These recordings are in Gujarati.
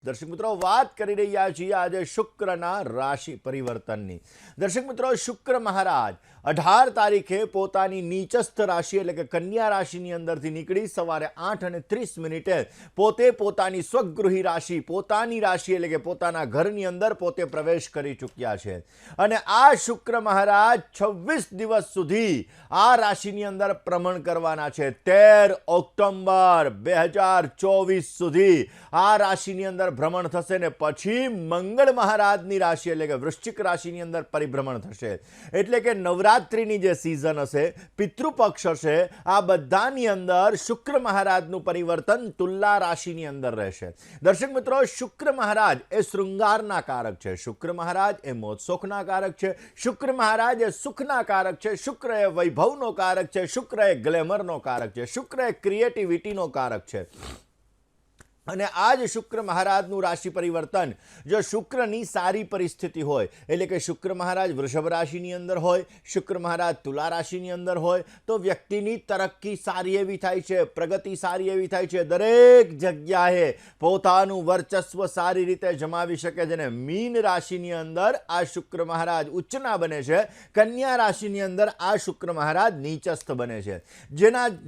દર્શક મિત્રો, વાત કરી રહ્યા છીએ આજે શુક્રના રાશિ પરિવર્તનની. દર્શક મિત્રો, શુક્ર મહારાજ 18 તારીખે પોતાની નીચસ્થ રાશિ એટલે કે કન્યા રાશિની અંદરથી નીકળી સવારે 8:30 પોતે પોતાની સ્વગૃહી રાશિ, પોતાની રાશિ એટલે કે પોતાના ઘરની અંદર પોતે પ્રવેશ કરી ચૂક્યા છે. અને આ શુક્ર મહારાજ 26 દિવસ સુધી આ રાશિની અંદર ભ્રમણ કરવાના છે. 13 ઓક્ટોબર 2024 સુધી આ રાશિની અંદર ભ્રમણ થશે ને પછી મંગળ મહારાજની રાશિ એટલે કે વૃશ્ચિક રાશિની અંદર પરિભ્રમણ થશે. એટલે કે નવરાત્રિની જે સિઝન હશે, પિતૃપક્ષ હશે, આ બધાની અંદર શુક્ર મહારાજનું પરિવર્તન તુલા રાશિની અંદર રહેશે. દર્શક મિત્રો, શુક્ર મહારાજ એ શૃંગારના કારક છે, શુક્ર મહારાજ એ મોજશોખના કારક છે, શુક્ર મહારાજ એ સુખના કારક છે, શુક્ર એ વૈભવનો કારક છે, શુક્ર એ ગ્લેમરનો કારક છે, શુક્ર એ ક્રિએટિવિટીનો કારક છે. અને આ જ શુક્ર મહારાજનું રાશિ પરિવર્તન જો શુક્રની સારી પરિસ્થિતિ હોય એટલે કે શુક્ર મહારાજ વૃષભ રાશિની અંદર હોય, શુક્ર મહારાજ તુલા રાશિની અંદર હોય તો વ્યક્તિની તરક્કી સારી એવી થાય છે, પ્રગતિ સારી એવી થાય છે, દરેક જગ્યાએ પોતાનું વર્ચસ્વ સારી રીતે જમાવી શકે છે. અને મીન રાશિની અંદર આ શુક્ર મહારાજ ઉચ્ચના બને છે, કન્યા રાશિની અંદર આ શુક્ર મહારાજ નીચસ્થ બને છે.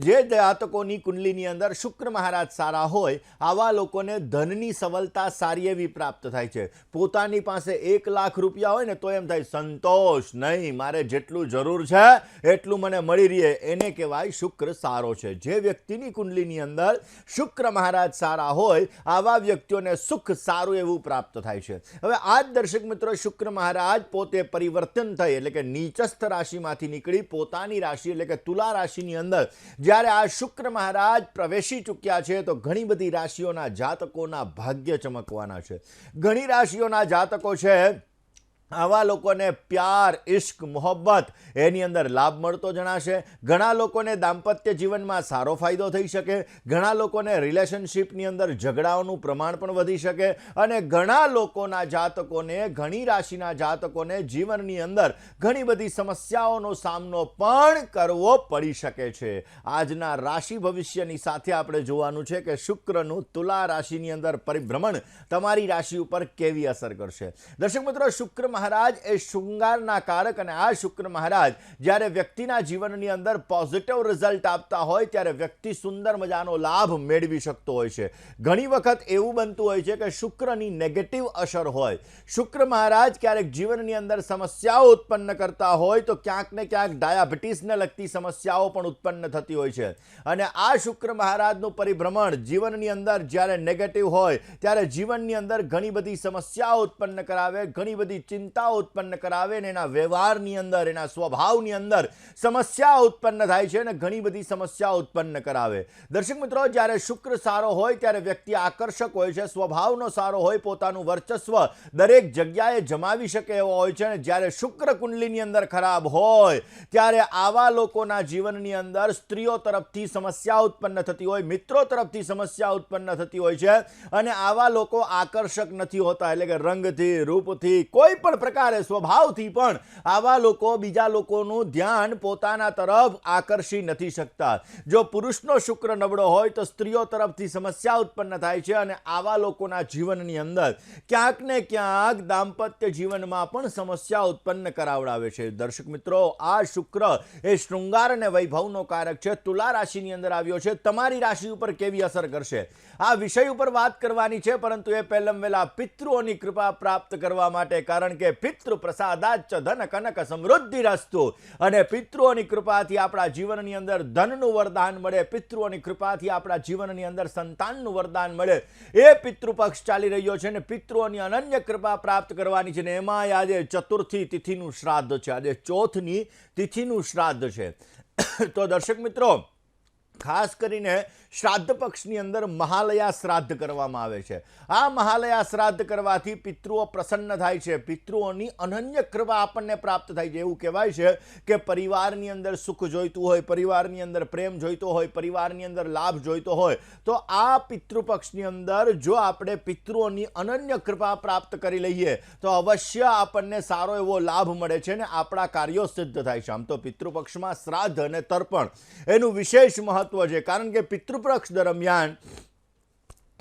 જે જાતકોની કુંડલીની અંદર શુક્ર મહારાજ સારા હોય આવા લોકોને ધનની સવલતા સારી એવી પ્રાપ્ત થાય છે. પોતાની પાસે 1 લાખ રૂપિયા હોય ને તો એમ થાય સંતોષ નહીં, મારે જેટલું જરૂર છે એટલું મને મળી રહે, એને કહેવાય શુક્ર સારો છે. જે વ્યક્તિની કુંડલીની અંદર શુક્ર મહારાજ સારા હોય આવા વ્યક્તિઓને સુખ સારું એવું પ્રાપ્ત થાય છે. હવે આ જ દર્શક મિત્રો, શુક્ર મહારાજ પોતે પરિવર્તન થઈ એટલે કે નીચસ્થ રાશિમાંથી નીકળી પોતાની રાશિ એટલે કે તુલા રાશિની અંદર જ્યારે આ શુક્ર મહારાજ પ્રવેશી ચૂક્યા છે તો ઘણી બધી રાશિઓ જાતકોના ભાગ્ય ચમકવાના છે. ઘણી રાશિઓના જાતકો છે આવા લોકોને પ્યાર, ઇશ્ક, મોહબ્બત એની અંદર લાભ મળતો જણાશે. ઘણા લોકોને દાંપત્ય જીવનમાં સારો ફાયદો થઈ શકે, ઘણા લોકોને રિલેશનશિપની અંદર ઝઘડાઓનું પ્રમાણ પણ વધી શકે અને ઘણા લોકોના જાતકોને, ઘણી રાશિના જાતકોને જીવનની અંદર ઘણી બધી સમસ્યાઓનો સામનો પણ કરવો પડી શકે છે. આજના રાશિ ભવિષ્યની સાથે આપણે જોવાનું છે કે શુક્રનું તુલા રાશિની અંદર પરિભ્રમણ તમારી રાશિ ઉપર કેવી અસર કરશે. દર્શક મિત્રો, શુક્ર મહારાજ એ શૃંગારના કારક અને આ શુક્ર મહારાજ જ્યારે વ્યક્તિના જીવનની અંદર પોઝિટિવ રિઝલ્ટ આપતા હોય ત્યારે વ્યક્તિ સુંદર મજાનો લાભ મેળવી શકતો હોય છે. ઘણી વખત એવું બનતું હોય છે કે શુક્રની નેગેટિવ અસર હોય, શુક્ર મહારાજ ક્યારેક જીવનની અંદર સમસ્યાઓ ઉત્પન્ન કરતા હોય તો ક્યાંક ને ક્યાંક ડાયાબિટીસને લગતી સમસ્યાઓ પણ ઉત્પન્ન થતી હોય છે. અને આ શુક્ર મહારાજનું પરિભ્રમણ જીવનની અંદર જ્યારે નેગેટિવ હોય ત્યારે જીવનની અંદર ઘણી બધી સમસ્યાઓ ઉત્પન્ન કરાવે, ઘણી બધી ચિંતા ઉત્પન્ન કરાવે ને એના વ્યવહારની અંદર, એના સ્વભાવની અંદર સમસ્યા ઉત્પન્ન થાય છે અને ઘણી બધી સમસ્યા ઉત્પન્ન કરાવે. દર્શક મિત્રો, જ્યારે શુક્ર સારો હોય ત્યારે વ્યક્તિ આકર્ષક હોય છે, સ્વભાવનો સારો હોય, પોતાનું વર્ચસ્વ દરેક જગ્યાએ જમાવી શકે એવો હોય છે. અને જ્યારે શુક્ર કુંડલીની અંદર ખરાબ હોય ત્યારે આવા લોકોના જીવનની અંદર સ્ત્રીઓ તરફથી સમસ્યા ઉત્પન્ન થતી હોય, મિત્રો તરફથી સમસ્યા ઉત્પન્ન થતી હોય છે અને આવા લોકો આકર્ષક નથી હોતા એટલે કે રંગથી, રૂપથી, કોઈ પણ પ્રકારે સ્વભાવથી પણ આવા લોકો બીજા લોકોનું ધ્યાન પોતાના તરફ આકર્ષી નથી શકતા. જો પુરુષનો શુક્ર નબળો હોય તો સ્ત્રીઓ તરફથી સમસ્યા ઉત્પન્ન થાય છે અને આવા લોકોના જીવનની અંદર ક્યાંક ને ક્યાંક દાંપત્ય જીવનમાં પણ સમસ્યા ઉત્પન્ન કરાવડાવે છે. દર્શક મિત્રો, આ શુક્ર એ શૃંગાર અને વૈભવનો કારક છે, તુલા રાશિની અંદર આવ્યો છે. તમારી રાશિ ઉપર કેવી અસર કરશે આ વિષય ઉપર વાત કરવાની છે, પરંતુ એ પહેલા વહેલા પિતૃઓની કૃપા પ્રાપ્ત કરવા માટે, કારણ કે પિતૃ પ્રસાદાચ ધન કનક સમૃદ્ધિરસ્તુ, અને પિતૃઓની કૃપાથી આપણા જીવનની અંદર ધનનું વરદાન મળે, પિતૃઓની કૃપાથી આપણા જીવનની અંદર સંતાનનું વરદાન મળે. એ પિતૃપક્ષ ચાલી રહ્યો છે અને પિતૃઓની અનન્ય કૃપા પ્રાપ્ત કરવાની છે. ને એમાં આજે ચતુર્થી તિથિનું શ્રાદ્ધ છે, આજે ચોથની તિથિનું શ્રાદ્ધ છે. તો દર્શક મિત્રો, ખાસ કરીને શ્રાદ્ધ પક્ષની અંદર મહાલયા શ્રાદ્ધ કરવામાં આવે છે. આ મહાલયા શ્રાદ્ધ કરવાથી પિતૃઓ પ્રસન્ન થાય છે, પિતૃઓની અનન્ય કૃપા આપણને પ્રાપ્ત થાય છે. એવું કહેવાય છે કે પરિવારની અંદર સુખ જોઈતું હોય, પરિવારની અંદર પ્રેમ જોઈતો હોય, પરિવારની અંદર લાભ જોઈતો હોય તો આ પિતૃપક્ષની અંદર જો આપણે પિતૃઓની અનન્ય કૃપા પ્રાપ્ત કરી લઈએ તો અવશ્ય આપણને સારો એવો લાભ મળે છે અને આપણા કાર્યો સિદ્ધ થાય છે. આમ તો પિતૃપક્ષમાં શ્રાદ્ધ અને તર્પણ એનું વિશેષ મહત્વ છે, કારણ કે પિતૃપક્ષ દરમિયાન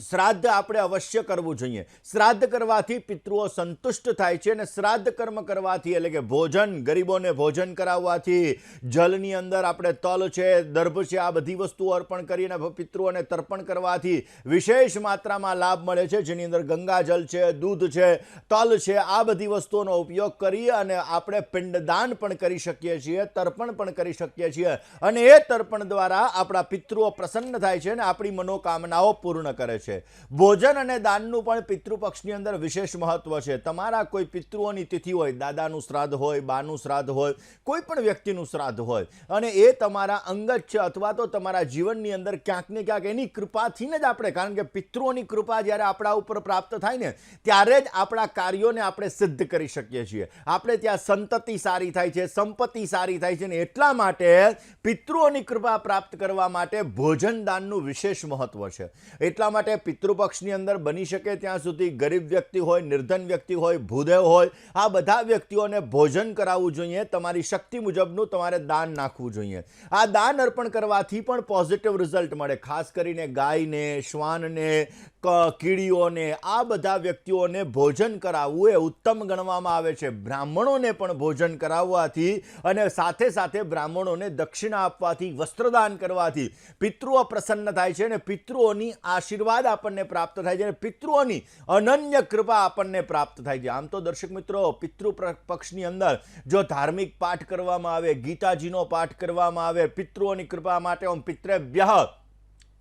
શ્રાદ્ધ આપણે અવશ્ય કરવું જોઈએ. શ્રાદ્ધ કરવાથી પિતૃઓ સંતુષ્ટ થાય છે અને શ્રાદ્ધ કર્મ કરવાથી એટલે કે ભોજન, ગરીબોને ભોજન કરાવવાથી, જલની અંદર આપણે તલ છે, દર્ભ છે, આ બધી વસ્તુઓ અર્પણ કરીને પિતૃઓને તર્પણ કરવાથી વિશેષ માત્રામાં લાભ મળે છે, જેની અંદર ગંગાજલ છે, દૂધ છે, તલ છે, આ બધી વસ્તુઓનો ઉપયોગ કરી અને આપણે પિંડદાન પણ કરી શકીએ છીએ, તર્પણ પણ કરી શકીએ છીએ અને એ તર્પણ દ્વારા આપણા પિતૃઓ પ્રસન્ન થાય છે અને આપણી મનોકામનાઓ પૂર્ણ કરે છે. ભોજન અને દાનનું પણ પિતૃપક્ષની અંદર વિશેષ મહત્વ છે. તમારા કોઈ પિતૃઓની તિથિ હોય, દાદાનું શ્રાદ્ધ હોય, બાનું શ્રાદ્ધ હોય, કોઈ પણ વ્યક્તિનું શ્રાદ્ધ હોય અને એ તમારા અંગત છે અથવા તો તમારા જીવનની અંદર ક્યાંક ને ક્યાંક એની કૃપાથી જ આપણે, કારણ કે પિતૃઓની કૃપા જ્યારે આપણા ઉપર પ્રાપ્ત થાય ને ત્યારે જ આપણા કાર્યોને આપણે સિદ્ધ કરી શકીએ છીએ. આપણે ત્યાં સંતતિ સારી થાય છે, સંપત્તિ સારી થાય છે ને એટલા માટે પિતૃઓની કૃપા પ્રાપ્ત કરવા માટે ભોજન દાનનું વિશેષ મહત્વ છે. એટલા માટે પિતૃપક્ષની અંદર બની શકે ત્યાં સુધી ગરીબ વ્યક્તિ હોય, નિર્ધન વ્યક્તિ હોય, ભૂદેવ હોય, આ બધા વ્યક્તિઓને ભોજન કરાવવું જોઈએ. તમારી શક્તિ મુજબનું તમારે દાન નાખવું જોઈએ. આ દાન અર્પણ કરવાથી પણ પોઝિટિવ રિઝલ્ટ મળે. ખાસ કરીને ગાયને, શ્વાનને, કીડીઓને, આ બધા વ્યક્તિઓને ભોજન કરાવવું એ ઉત્તમ ગણવામાં આવે છે. બ્રાહ્મણોને પણ ભોજન કરાવવાથી અને સાથે સાથે બ્રાહ્મણોને દક્ષિણા આપવાથી, વસ્ત્રદાન કરવાથી પિતૃઓ પ્રસન્ન થાય છે અને પિતૃઓની આશીર્વાદ આપણને પ્રાપ્ત થાય છે અને પિતૃઓની અનન્ય કૃપા આપણને પ્રાપ્ત થાય છે. આમ તો દર્શક મિત્રો, પિતૃ પક્ષની અંદર જો ધાર્મિક પાઠ કરવામાં આવે, ગીતાજીનો પાઠ કરવામાં આવે, પિતૃઓની કૃપા માટે ઓમ પિતૃભ્યઃ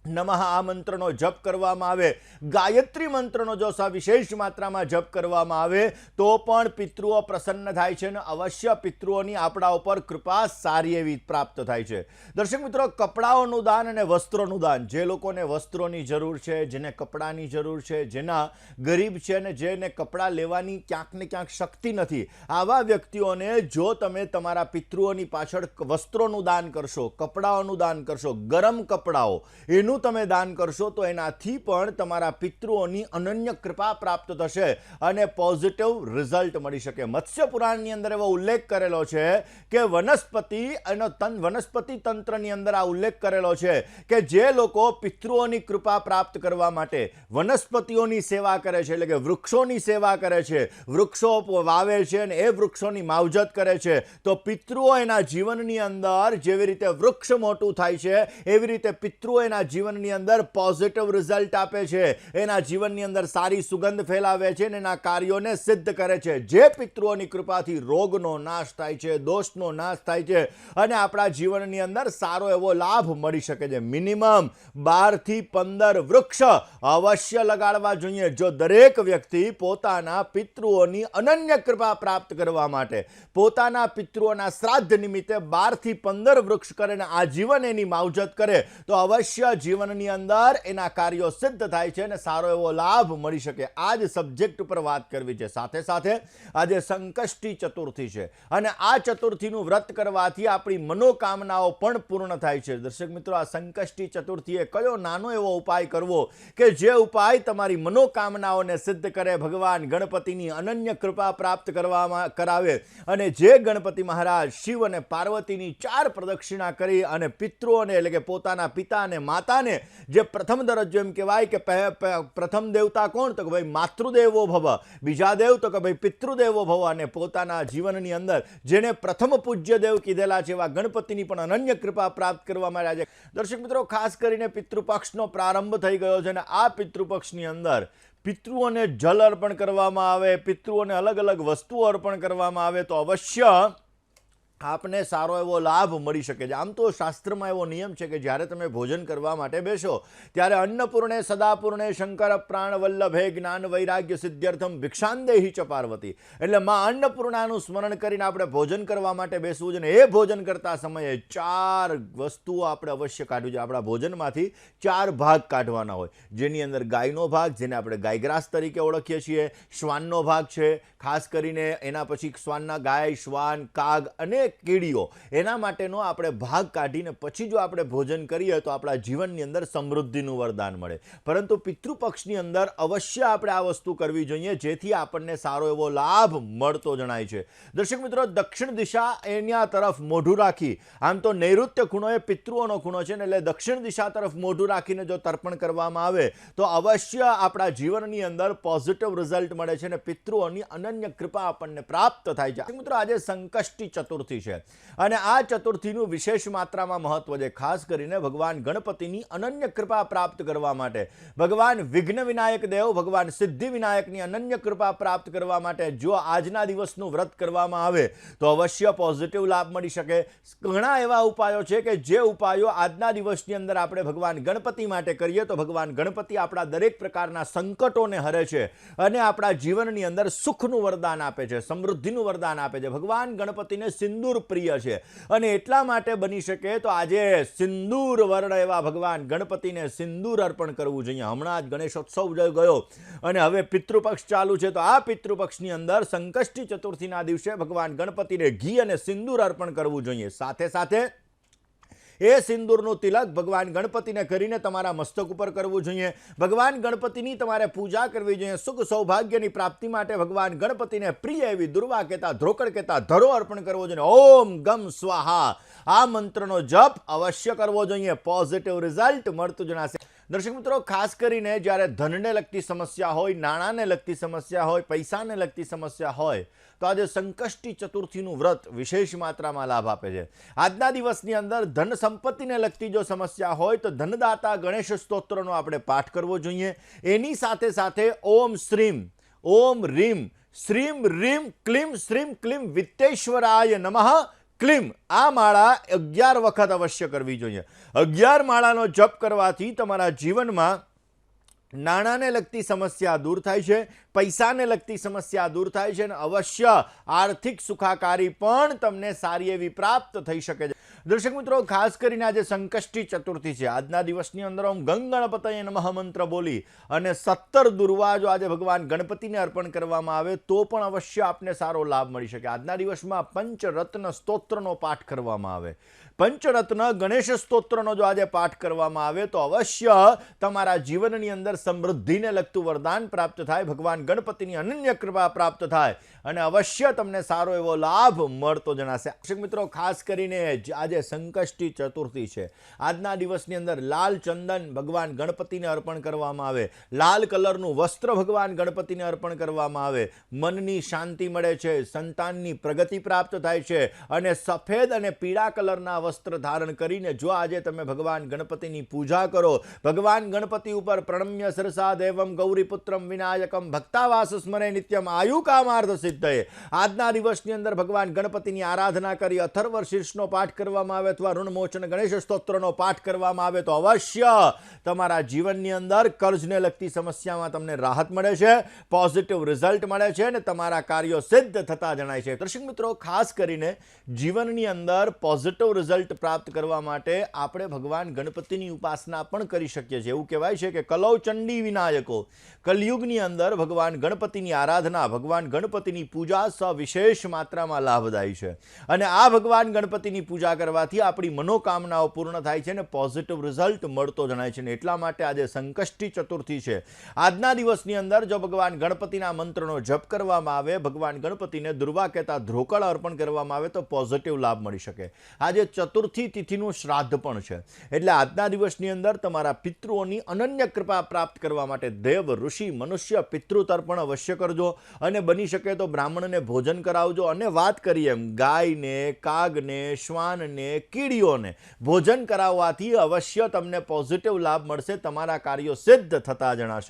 નમઃ આ મંત્રનો જપ કરવામાં આવે, ગાયત્રી મંત્રનો જો વિશેષ માત્રામાં જપ કરવામાં આવે તો પણ પિતૃઓ પ્રસન્ન થાય છે અને અવશ્ય પિતૃઓની આપણા ઉપર કૃપા સારી એવી પ્રાપ્ત થાય છે. દર્શક મિત્રો, કપડાઓનું દાન અને વસ્ત્રોનું દાન, જે લોકોને વસ્ત્રોની જરૂર છે, જેને કપડાની જરૂર છે, જેના ગરીબ છે અને જેને કપડાં લેવાની ક્યાંક ને ક્યાંક શક્તિ નથી, આવા વ્યક્તિઓને જો તમે તમારા પિતૃઓની પાછળ વસ્ત્રોનું દાન કરશો, કપડાઓનું દાન કરશો, ગરમ કપડાઓ એનું તમે દાન કરશો તો એનાથી પણ તમારા પિતૃઓની અનન્ય કૃપા પ્રાપ્ત થશે અને પોઝિટિવ રિઝલ્ટ મળી શકે. મત્સ્ય પુરાણની અંદર એવો ઉલ્લેખ કરેલો છે કે વનસ્પતિ તંત્રની અંદર આ ઉલ્લેખ કરેલો છે કે જે લોકો પિતૃઓની કૃપા પ્રાપ્ત કરવા માટે વનસ્પતિઓની સેવા કરે છે, એટલે કે વૃક્ષોની સેવા કરે છે, વૃક્ષો વાવે છે અને એ વૃક્ષોની માવજત કરે છે, તો પિતૃઓ એના જીવનની અંદર જેવી રીતે વૃક્ષ મોટું થાય છે એવી રીતે પિતૃઓ એના જીવનની અંદર પોઝિટિવ રિઝલ્ટ આપે છે, એના જીવનની અંદર સારી સુગંધ ફેલાવે છે અને એના કાર્યોને સિદ્ધ કરે છે. જે પિતૃઓની કૃપાથી રોગનો નાશ થાય છે, દોષનો નાશ થાય છે અને આપણા જીવનની અંદર સારો એવો લાભ મળી શકે છે. મિનિમમ 12 થી 15 વૃક્ષ અવશ્ય લગાડવા જોઈએ. જો દરેક વ્યક્તિ પોતાના પિતૃઓની અનન્ય કૃપા પ્રાપ્ત કરવા માટે પોતાના પિતૃઓના શ્રાદ્ધ નિમિત્તે 12 થી 15 વૃક્ષ કરે અને આજીવન એની માવજત કરે તો અવશ્ય જીવનની અંદર એના કાર્યો સિદ્ધ થાય છે અને સારો એવો લાભ મળી શકે. આ જ સબ્જેક્ટ ઉપર વાત કરવી છે. સાથે સાથે આજે સંકષ્ટી ચતુર્થી છે અને આ ચતુર્થીનું વ્રત કરવાથી આપણી મનોકામનાઓ પણ પૂર્ણ થાય છે. દર્શક મિત્રો, આ સંકષ્ટી ચતુર્થીએ કયો નાનો એવો ઉપાય કરવો કે જે ઉપાય તમારી મનોકામનાઓને સિદ્ધ કરે, ભગવાન ગણપતિની અનન્ય કૃપા પ્રાપ્ત કરાવે અને જે ગણપતિ મહારાજ શિવ અને પાર્વતીની 4 પ્રદક્ષિણા કરી અને પિતૃઓને એટલે કે પોતાના પિતા અને માતાને જે પ્રથમ દરજ્જો એમ કહેવાય કે પ્રથમ દેવતા કોણ, તો કે ભાઈ માતૃદેવો ભવ, બીજા દેવ તો કે ભાઈ પિતૃદેવો ભવ, અને પોતાના જીવનની અંદર જેને પ્રથમ પૂજ્ય દેવ કીધેલા છે એવા ગણપતિની પણ અનન્ય કૃપા પ્રાપ્ત કરવા માટે આજે દર્શક મિત્રો ખાસ કરીને પિતૃપક્ષનો પ્રારંભ થઈ ગયો છે અને આ પિતૃપક્ષની અંદર પિતૃઓને જલ અર્પણ કરવામાં આવે, પિતૃઓને અલગ અલગ વસ્તુઓ અર્પણ કરવામાં આવે તો અવશ્ય આપને સારો એવો લાભ મળી શકે છે. આમ તો શાસ્ત્રમાં એવો નિયમ છે કે જ્યારે તમે ભોજન કરવા માટે બેસો ત્યારે અન્નપૂર્ણે સદાપૂર્ણે શંકર પ્રાણ વલ્લભે જ્ઞાન વૈરાગ્ય સિદ્ધ્યર્થમ ભિક્ષાંદેહી ચ પાર્વતી, એટલે માં અન્નપૂર્ણાનું સ્મરણ કરીને આપણે ભોજન કરવા માટે બેસવું છે અને એ ભોજન કરતા સમયે 4 વસ્તુઓ આપણે અવશ્ય કાઢવી જોઈએ. આપણા ભોજનમાંથી 4 ભાગ કાઢવાના હોય, જેની અંદર ગાયનો ભાગ, જેને આપણે ગાયગ્રાસ તરીકે ઓળખીએ છીએ, શ્વાનનો ભાગ છે, ખાસ કરીને એના પછી શ્વાનના ગાય, શ્વાન, કાગ અને કીડીઓ, એના માટેનો આપણે ભાગ કાઢીને પછી જો આપણે ભોજન કરીએ તો આપણા જીવનની અંદર સમૃદ્ધિનું વરદાન મળે. પરંતુ પિતૃપક્ષની અંદર અવશ્ય આપણે આ વસ્તુ કરવી જોઈએ, જેથી આપણને સારો એવો લાભ મળતો જણાય છે. દર્શક મિત્રો, દક્ષિણ દિશા એના તરફ મોઢું રાખી, આમ તો નૈઋત્ય ખૂણો એ પિતૃઓનો ખૂણો છે ને, એટલે દક્ષિણ દિશા તરફ મોઢું રાખીને જો તર્પણ કરવામાં આવે તો અવશ્ય આપણા જીવનની અંદર પોઝિટિવ રિઝલ્ટ મળે છે અને પિતૃઓની અનન્ય કૃપા આપણને પ્રાપ્ત થાય છે. મિત્રો, આજે સંકષ્ટી ચતુર્થી છે અને આ ચતુર્થીનું વિશેષ માત્રામાં મહત્વ છે. ખાસ કરીને ભગવાન ગણપતિની અનન્ય કૃપા પ્રાપ્ત કરવા માટે, ભગવાન વિઘ્ન વિનાયક દેવ, ભગવાન સિદ્ધિ વિનાયકની અનન્ય કૃપા પ્રાપ્ત કરવા માટે જો આજના દિવસનું વ્રત કરવામાં આવે તો અવશ્ય પોઝિટિવ લાભ મળી શકે. ઘણા એવા ઉપાયો છે કે જે ઉપાયો આજના દિવસની અંદર આપણે ભગવાન ગણપતિ માટે કરીએ તો ભગવાન ગણપતિ આપણા દરેક પ્રકારના સંકટોને હરે છે અને આપણા જીવનની અંદર સુખનું વરદાન આપે છે, સમૃદ્ધિનું વરદાન આપે છે. ભગવાન ગણપતિને સિંદૂર પ્રિય છે અને એટલા માટે બની શકે તો આજે સિંદૂર વર્ણ એવા ભગવાન ગણપતિને સિંદૂર અર્પણ કરવું જોઈએ. હમણાં જ ગણેશોત્સવ ગયો અને હવે પિતૃપક્ષ ચાલુ છે, તો આ પિતૃપક્ષની અંદર સંકષ્ટી ચતુર્થીના દિવસે ભગવાન ગણપતિને ઘી અને સિંદૂર અર્પણ કરવું જોઈએ. સાથે સાથે એ સિંદૂરનું તિલક ભગવાન ગણપતિને કરીને તમારા મસ્તક ઉપર કરવું જોઈએ. ભગવાન ગણપતિની તમારે પૂજા કરવી જોઈએ. સુખ સૌભાગ્યની પ્રાપ્તિ માટે ભગવાન ગણપતિને પ્રિય એવી દુર્વા કહેતા, ધ્રોકડ કહેતા ધરો અર્પણ કરવો જોઈએ. ઓમ ગમ સ્વાહા આ મંત્રનો જપ અવશ્ય કરવો જોઈએ. પોઝિટિવ રિઝલ્ટ મળતું જણાશે. દર્શક મિત્રો, ખાસ કરીને જ્યારે ધનને લગતી સમસ્યા હોય, નાણાંને લગતી સમસ્યા હોય, પૈસાને લગતી સમસ્યા હોય તો આજે સંકષ્ટી ચતુર્થીનું વ્રત વિશેષ માત્રામાં લાભ આપે છે. આજના દિવસની અંદર ધન સંપત્તિને લગતી જો સમસ્યા હોય તો ધનદાતા ગણેશ સ્તોત્રનો આપણે પાઠ કરવો જોઈએ. એની સાથે સાથે ઓમ શ્રીમ, ઓમ રીમ, શ્રીમ રીમ ક્લીમ શ્રીમ ક્લીમ વિત્તેશ્વરાય નમઃ ક્લીમ આ માળા 11 વખત અવશ્ય કરવી જોઈએ. 11 માળાનો જપ કરવાથી તમારા જીવનમાં નાણાંને લગતી સમસ્યા દૂર થાય છે, પૈસાને લગતી સમસ્યા દૂર થાય છે અને અવશ્ય આર્થિક સુખાકારી પણ તમને સારી એવી પ્રાપ્ત થઈ શકે છે. દર્શક મિત્રો, ખાસ કરીને આજે સંકષ્ટી ચતુર્થી છે. આજના દિવસની અંદર હું ગંગણપતયે નમઃ મંત્ર બોલી અને 17 દુર્વા જો આજે ભગવાન ગણપતિને અર્પણ કરવામાં આવે તો પણ અવશ્ય આપને સારો લાભ મળી શકે. આજના દિવસમાં પંચરત્ન સ્તોત્રનો પાઠ કરવામાં આવે, પંચરત્ન ગણેશ સ્તોત્રનો જો આજે પાઠ કરવામાં આવે તો અવશ્ય તમારા જીવનની અંદર સમૃદ્ધિને લગતું વરદાન પ્રાપ્ત થાય, ભગવાન ગણપતિની અનન્ય કૃપા પ્રાપ્ત થાય અને અવશ્ય તમને સારો એવો લાભ મળતો જણાશે. દર્શક મિત્રો, ખાસ કરીને આજે સંકષ્ટી ચતુર્થી છે. આજના દિવસની અંદર લાલ ચંદન ભગવાન ગણપતિને અર્પણ કરવામાં આવે, લાલ કલરનું વસ્ત્ર ભગવાન ગણપતિને અર્પણ કરવામાં આવે. મનની શાંતિ મળે છે, સંતાનની પ્રગતિ પ્રાપ્ત થાય છે અને સફેદ અને પીળા કલરના વસ્ત્ર ધારણ કરીને જો આજે તમે ભગવાન ગણપતિની પૂજા કરો, ભગવાન ગણપતિ ઉપર પ્રણમ્ય સરસા દેવમ ગૌરીપુત્રમ વિનાયકમ ભક્તાવાસ સ્મરે નિત્યમ આયુ કામાર્થ સિદ્ધયે. આજના દિવસની અંદર ભગવાન ગણપતિની આરાધના કરી અથર્વ શીર્ષનો પાઠ કરવામાં આવે અથવા ઋણમોચન ગણેશ સ્તોત્રનો પાઠ કરવામાં આવે તો અવશ્ય તમારા જીવનની અંદર કર્જને લગતી સમસ્યામાં તમને રાહત મળે છે, પોઝિટિવ રિઝલ્ટ મળે છે અને તમારા કાર્યો સિદ્ધ થતા જણાય છે. દર્શક મિત્રો, ખાસ કરીને જીવનની અંદર પોઝિટિવ રિઝલ્ટ પ્રાપ્ત કરવા માટે આપણે ભગવાન ગણપતિની ઉપાસના પણ કરી શકીએ છીએ. એવું કહેવાય છે કે કલૌ ચંડી વિનાયકો, કલયુગની અંદર ભગવાન ગણપતિની આરાધના, ભગવાન ગણપતિની પૂજા સવિશેષ માત્રામાં લાભદાયી છે અને આ ભગવાન ગણપતિની પૂજા કરવાથી આપણી મનોકામનાઓ પૂર્ણ થાય છે અને પોઝિટિવ રિઝલ્ટ મળતો જણાય છે. એટલા માટે આજે સંકષ્ટી ચતુર્થી છે. આજના દિવસની અંદર જો ભગવાન ગણપતિના મંત્રનો જપ કરવામાં આવે, ભગવાન ગણપતિને દુર્વા કહેતા ધ્રોકળ અર્પણ કરવામાં આવે તો પોઝિટિવ લાભ મળી શકે. આજે ચતુર્થી તિથિનું શ્રાદ્ધ પણ છે, એટલે આજના દિવસની અંદર તમારા પિતૃઓની અનન્ય કૃપા પ્રાપ્ત કરવા માટે દેવ, ઋષિ, મનુષ્ય પિતૃ તર્પણ અવશ્ય કરજો અને બની શકે તો બ્રાહ્મણને ભોજન કરાવજો. અને વાત કરીએ એમ ગાયને, કાગને, શ્વાનને, કીડીઓને ભોજન કરાવવાથી અવશ્ય તમને પોઝિટિવ લાભ મળશે, તમારા કાર્યો સિદ્ધ થતા જણાશે.